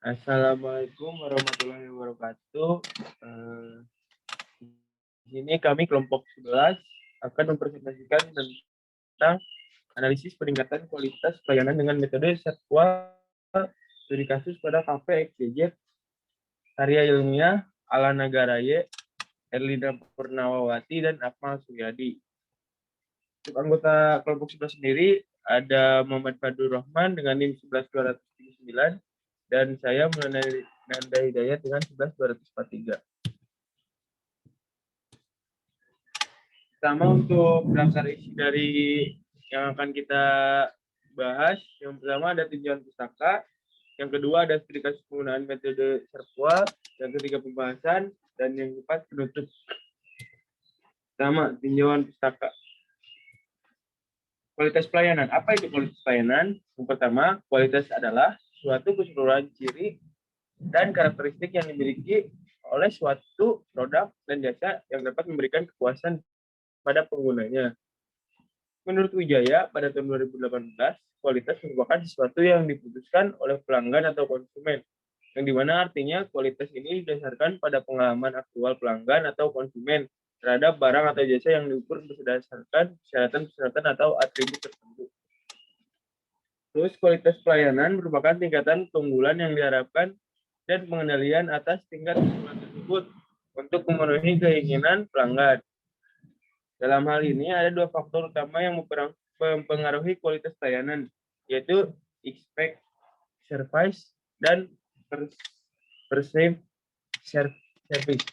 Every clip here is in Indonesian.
Assalamualaikum warahmatullahi wabarakatuh. Eh, di sini kami kelompok 11 akan mempresentasikan tentang analisis peningkatan kualitas pelayanan dengan metode SERPWA studi kasus pada KPXJJ karya ilmiah Ala Nagaraye, Erlina Purnawati, dan Akmal Suryadi. Untuk anggota kelompok 11 sendiri ada Muhammad Fadur Rahman dengan NIM 11239 dan saya Nanda Hidayat dengan 11243. Pertama untuk daftar isi dari yang akan kita bahas, yang pertama ada tinjauan pustaka, yang kedua ada studi kasus penggunaan metode SERPWA, yang ketiga pembahasan, dan yang keempat penutup. Pertama, tinjauan pustaka. Kualitas pelayanan. Apa itu kualitas pelayanan? Yang pertama, kualitas adalah suatu keseluruhan ciri dan karakteristik yang dimiliki oleh suatu produk dan jasa yang dapat memberikan kepuasan pada penggunanya. Menurut Wijaya, pada tahun 2018, kualitas merupakan sesuatu yang diputuskan oleh pelanggan atau konsumen, yang dimana artinya kualitas ini didasarkan pada pengalaman aktual pelanggan atau konsumen terhadap barang atau jasa yang diukur berdasarkan persyaratan atau atribut tertentu. Terus, kualitas pelayanan merupakan tingkatan keunggulan yang diharapkan dan pengendalian atas tingkat keunggulan tersebut untuk memenuhi keinginan pelanggan. Dalam hal ini ada dua faktor utama yang mempengaruhi kualitas pelayanan, yaitu expect service dan perceive service.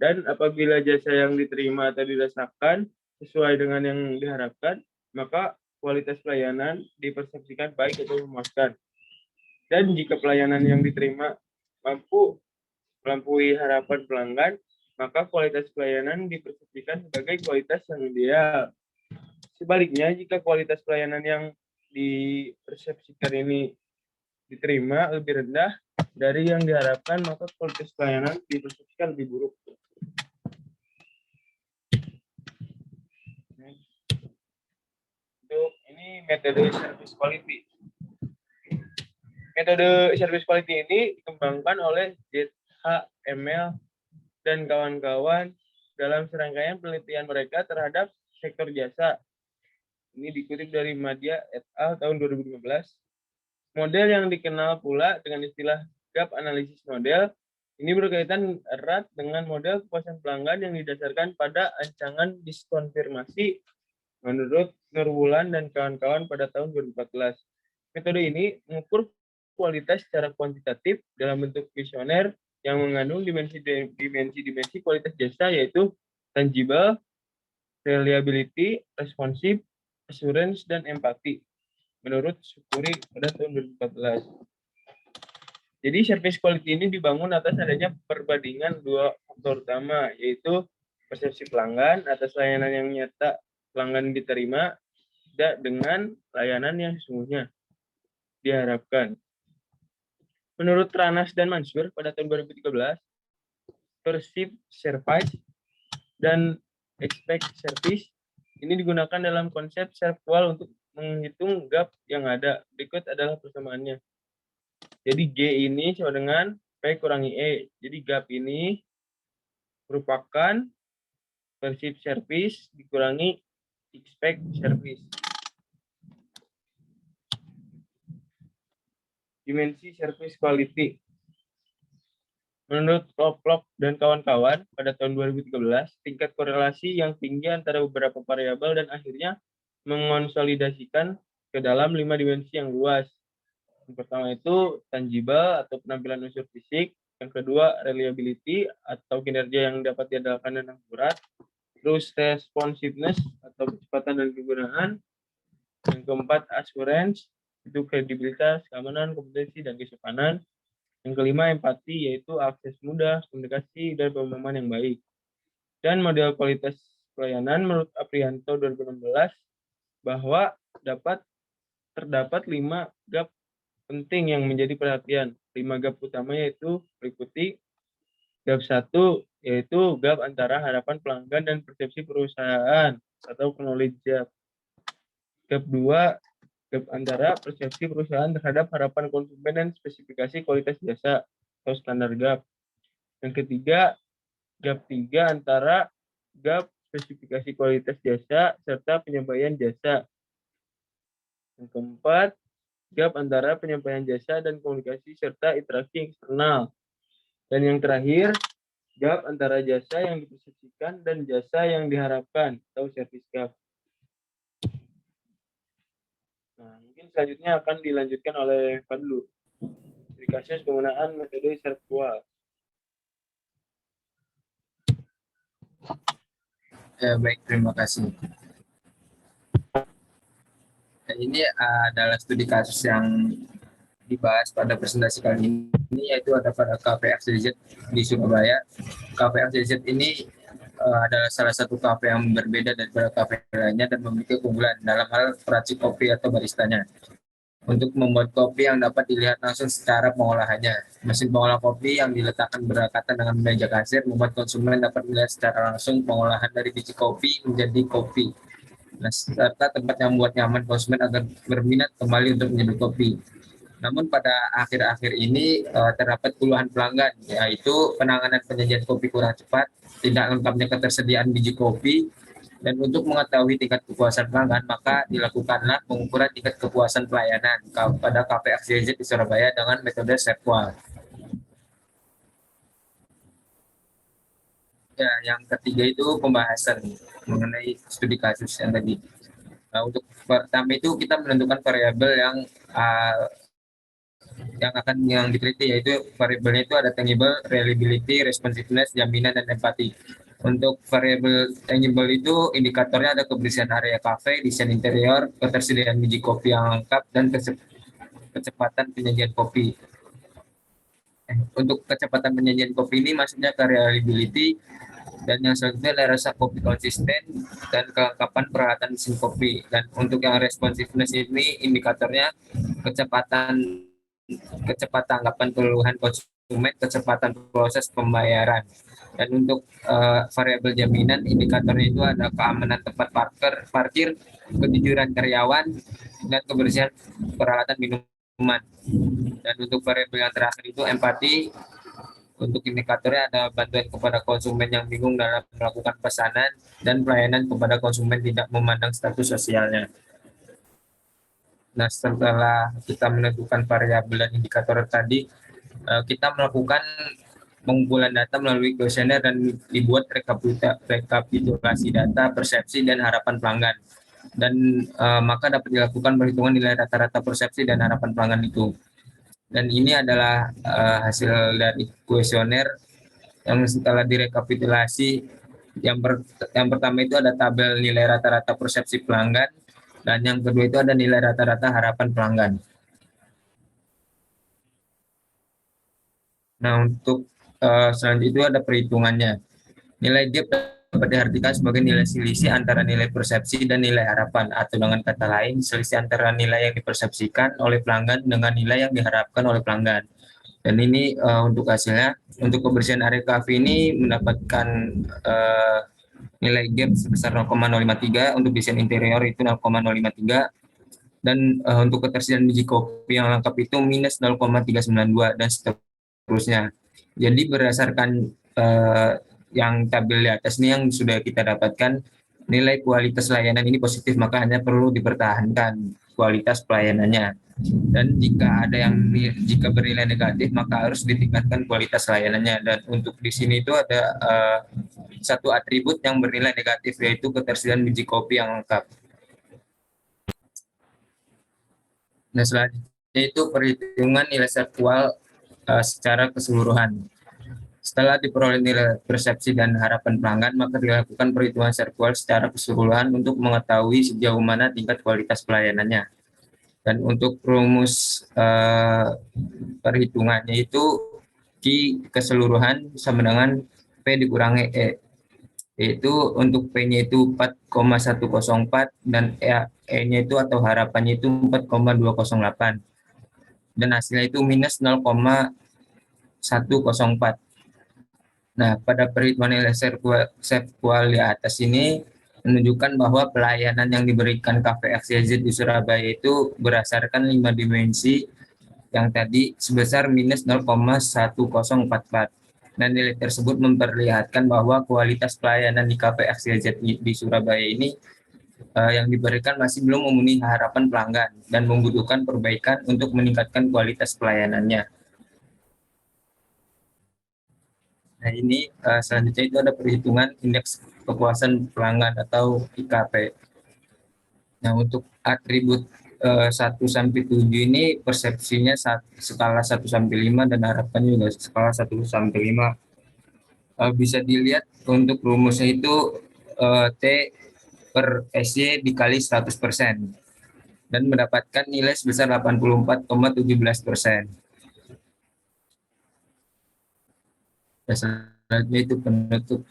Dan apabila jasa yang diterima atau dirasakan sesuai dengan yang diharapkan, maka kualitas pelayanan dipersepsikan baik atau memuaskan. Dan jika pelayanan yang diterima mampu melampaui harapan pelanggan, maka kualitas pelayanan dipersepsikan sebagai kualitas yang ideal. Sebaliknya, jika kualitas pelayanan yang dipersepsikan ini diterima lebih rendah dari yang diharapkan, maka kualitas pelayanan dipersepsikan lebih buruk. Untuk ini metode service quality. Metode service quality ini dikembangkan oleh ZHML dan kawan-kawan dalam serangkaian penelitian mereka terhadap sektor jasa. Ini dikutip dari Madya et al. Tahun 2015. Model yang dikenal pula dengan istilah gap analisis model, ini berkaitan erat dengan model kepuasan pelanggan yang didasarkan pada ancangan diskonfirmasi menurut Nurwulan dan kawan-kawan pada tahun 2014. Metode ini mengukur kualitas secara kuantitatif dalam bentuk kuesioner yang mengandung dimensi kualitas jasa, yaitu tangible, reliability, responsive, assurance, dan empati menurut Sukuri pada tahun 2014. Jadi service quality ini dibangun atas adanya perbandingan dua faktor utama, yaitu persepsi pelanggan atas layanan yang nyata pelanggan diterima dengan layanan yang sesungguhnya diharapkan. Menurut Ranas dan Mansur pada tahun 2013, perceived service dan expect service ini digunakan dalam konsep SERPWA untuk menghitung gap yang ada. Berikut adalah persamaannya. Jadi G ini sama dengan P kurangi E. Jadi gap ini merupakan perceived service dikurangi expect service. Dimensi service quality. Menurut Lovelock dan kawan-kawan pada tahun 2013, tingkat korelasi yang tinggi antara beberapa variabel dan akhirnya mengonsolidasikan ke dalam 5 dimensi yang luas. Yang pertama itu tangible atau penampilan unsur fisik, yang kedua reliability atau kinerja yang dapat diandalkan dan akurat, terus responsiveness atau kecepatan dan kegunaan, yang keempat assurance itu kredibilitas, keamanan, kompetensi, dan kesopanan. Yang kelima, empati, yaitu akses mudah, komunikasi, dan pemahaman yang baik. Dan model kualitas pelayanan menurut Aprianto 2016 bahwa terdapat 5 gap penting yang menjadi perhatian. 5 gap utama yaitu meliputi gap 1, yaitu gap antara harapan pelanggan dan persepsi perusahaan atau knowledge gap. Gap 2, Gap antara persepsi perusahaan terhadap harapan konsumen dan spesifikasi kualitas jasa atau standar gap. Yang ketiga, gap 3 antara gap spesifikasi kualitas jasa serta penyampaian jasa. Yang keempat, gap antara penyampaian jasa dan komunikasi serta interaksi eksternal. Dan yang terakhir, gap antara jasa yang dipersepsikan dan jasa yang diharapkan atau service gap. Nah, mungkin selanjutnya akan dilanjutkan oleh Fadlu. Dari kasus penggunaan metode SERPQUAL. Baik, terima kasih. Ini adalah studi kasus yang dibahas pada presentasi kali ini, yaitu ada pada KPFCZ di Surabaya. KPFCZ ini adalah salah satu kafe yang berbeda daripada kafe lainnya dan memiliki keunggulan dalam hal peracik kopi atau baristanya. Untuk membuat kopi yang dapat dilihat langsung secara pengolahannya. Mesin pengolah kopi yang diletakkan berdekatan dengan meja kasir membuat konsumen dapat melihat secara langsung pengolahan dari biji kopi menjadi kopi. Nah, serta tempat yang membuat nyaman konsumen agar berminat kembali untuk menyeduh kopi. Namun pada akhir-akhir ini terdapat puluhan pelanggan, yaitu penanganan penyajian kopi kurang cepat, tidak lengkapnya ketersediaan biji kopi, dan untuk mengetahui tingkat kepuasan pelanggan, maka dilakukanlah pengukuran tingkat kepuasan pelayanan pada KPFCZ di Surabaya dengan metode SERPQUAL. Ya, yang ketiga itu pembahasan mengenai studi kasus yang tadi. Nah, untuk pertama itu kita menentukan variabel yang diteliti, yaitu variabelnya itu ada tangible, reliability, responsiveness, jaminan, dan empati. Untuk variabel tangible itu indikatornya ada kebersihan area kafe, desain interior, ketersediaan biji kopi yang lengkap, dan kecepatan penyajian kopi. Untuk kecepatan penyajian kopi ini maksudnya ke reliability, dan yang selanjutnya adalah rasa kopi konsisten dan kelengkapan peralatan mesin kopi. Dan untuk yang responsiveness ini indikatornya kecepatan tanggapan keluhan konsumen, kecepatan proses pembayaran. Dan untuk variabel jaminan indikatornya itu ada keamanan tempat parkir, kejujuran karyawan, dan kebersihan peralatan minuman. Dan untuk variabel yang terakhir itu empati. Untuk indikatornya ada bantuan kepada konsumen yang bingung dalam melakukan pesanan dan pelayanan kepada konsumen tidak memandang status sosialnya. Nah, setelah kita menentukan variabel dan indikator tadi, kita melakukan pengumpulan data melalui kuesioner dan dibuat rekapitulasi data, persepsi, dan harapan pelanggan. Dan maka dapat dilakukan perhitungan nilai rata-rata persepsi dan harapan pelanggan itu. Dan ini adalah hasil dari kuesioner yang setelah direkapitulasi. Yang pertama itu ada tabel nilai rata-rata persepsi pelanggan, dan yang kedua itu ada nilai rata-rata harapan pelanggan. Nah, untuk selanjutnya itu ada perhitungannya. Nilai gap dapat diartikan sebagai nilai selisih antara nilai persepsi dan nilai harapan, atau dengan kata lain, selisih antara nilai yang dipersepsikan oleh pelanggan dengan nilai yang diharapkan oleh pelanggan. Dan ini untuk hasilnya, untuk kebersihan area kafe ini mendapatkan nilai gap sebesar 0,053, untuk desain interior itu 0,053, dan untuk ketersediaan biji kopi yang lengkap itu minus 0,392, dan seterusnya. Jadi berdasarkan yang tabel di atas ini yang sudah kita dapatkan, nilai kualitas layanan ini positif, maka hanya perlu dipertahankan kualitas pelayanannya. Dan jika bernilai negatif, maka harus ditingkatkan kualitas layanannya. Dan untuk di sini itu ada satu atribut yang bernilai negatif, yaitu ketersediaan biji kopi yang lengkap. Nah, selanjutnya itu perhitungan nilai SERPQUAL secara keseluruhan. Setelah diperoleh nilai persepsi dan harapan pelanggan, maka dilakukan perhitungan SERPQUAL secara keseluruhan untuk mengetahui sejauh mana tingkat kualitas pelayanannya. Dan untuk rumus perhitungannya itu Q keseluruhan sama dengan P dikurangi E. Yaitu untuk P-nya itu 4,104 dan E-nya itu atau harapannya itu 4,208. Dan hasilnya itu minus 0,104. Nah, pada perhitungan nilai SERPQUAL di atas ini menunjukkan bahwa pelayanan yang diberikan Cafe XYZ di Surabaya itu berdasarkan 5 dimensi yang tadi sebesar minus 0,1044. Dan nilai tersebut memperlihatkan bahwa kualitas pelayanan di Cafe XYZ di Surabaya ini yang diberikan masih belum memenuhi harapan pelanggan dan membutuhkan perbaikan untuk meningkatkan kualitas pelayanannya. Nah ini selanjutnya itu ada perhitungan indeks kepuasan pelanggan atau IKP. Nah untuk atribut 1 sampai 7 ini persepsinya skala 1 sampai 5 dan harapannya juga skala 1 sampai 5. Bisa dilihat untuk rumusnya itu T per SY dikali 100% dan mendapatkan nilai sebesar 84,17%. Selanjutnya itu penutup.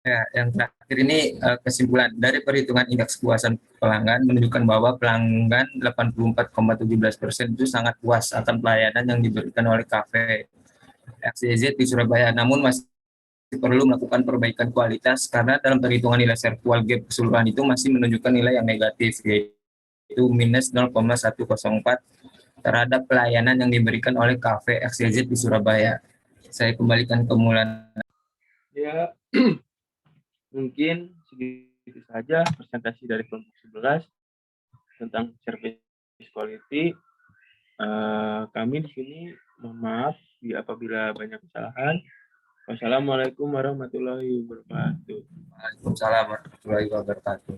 Ya, yang terakhir ini kesimpulan dari perhitungan indeks kepuasan pelanggan menunjukkan bahwa pelanggan 84,17% itu sangat puas akan pelayanan yang diberikan oleh Cafe XYZ di Surabaya. Namun masih perlu melakukan perbaikan kualitas karena dalam perhitungan nilai virtual gap keseluruhan itu masih menunjukkan nilai yang negatif, yaitu minus 0,104 terhadap pelayanan yang diberikan oleh Cafe XYZ di Surabaya. Saya kembalikan ke Mulan. Ya, mungkin segitu saja presentasi dari kelompok 11 tentang service quality. Kami di sini mohon maaf apabila banyak kesalahan. Wassalamualaikum warahmatullahi wabarakatuh. Waalaikumsalam warahmatullahi wabarakatuh.